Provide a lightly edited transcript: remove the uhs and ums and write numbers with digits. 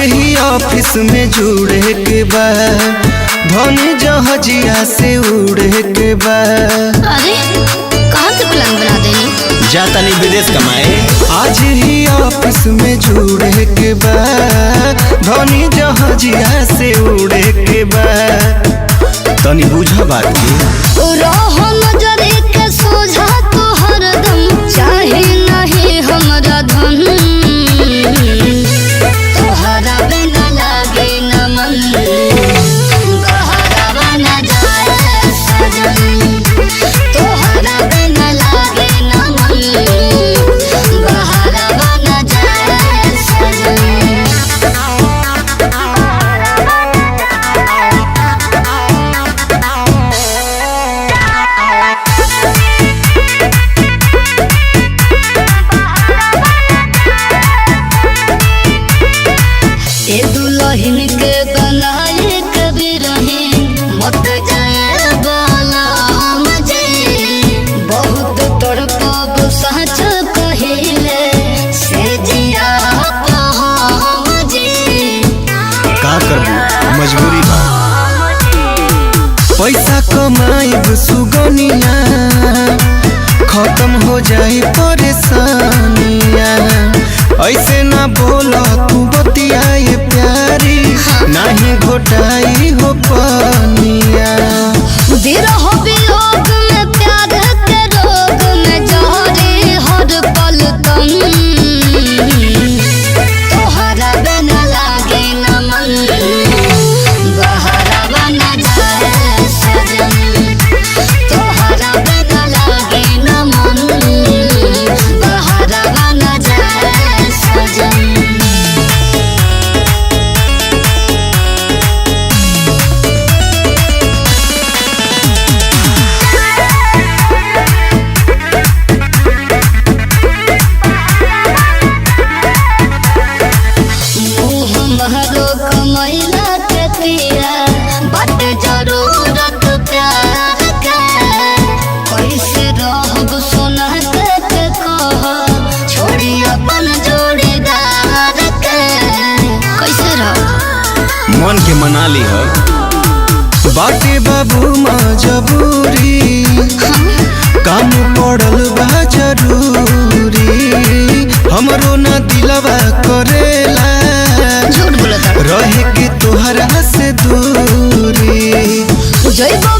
ही office में जुड़े के बा, धनी जहाजिया से उड़े के बा। अरे कहाँ से प्लान बना देनी? जाता नहीं विदेश कमाए। आज ही ऑफिस में जुड़े के बा, धनी जहाजिया से उड़े के बा। तनी बुझा बात रहो नजरे के सोझा तो हरदम चाहे नहीं हमरा धन, तोहरा बिना लागे न मन, गहरा न जाए सजन, तोहरा बिना लागे न मन, गहरा न जाए सजन। दुल्हन के बनाए कभी रहे मत जाए बाला मजे, बहुत तड़पब सच कहिले से जिया मजे। का करबू मजबूरी बा। पैसा कमाइब सुगनिया, खत्म हो जाए परेशानिया। ऐसे ना बोला तू बतिया ये प्यारी, नहीं घोटाई हो पानिया। विरह वियोग में प्यार के रोग में जहरे हर पल तन, तोहरा बिना लागे न मन, गहरा न जाए सजन, तोहरा बिना लागे न मन, गहरा न जाए सजन। महरो कमैला के पिया बट जरूरत प्यार के, कैसे रहब सोना के कह छोड़ी अपन जोड़ीदार के, कैसे रह मन के मना ली हो। बाटे बाबू मजबूरी, काम पड़ल बा जरूरी। हमरो ना दिलवा करेला झूठ बोलता रहे के तोहरा से दूरी। जइबो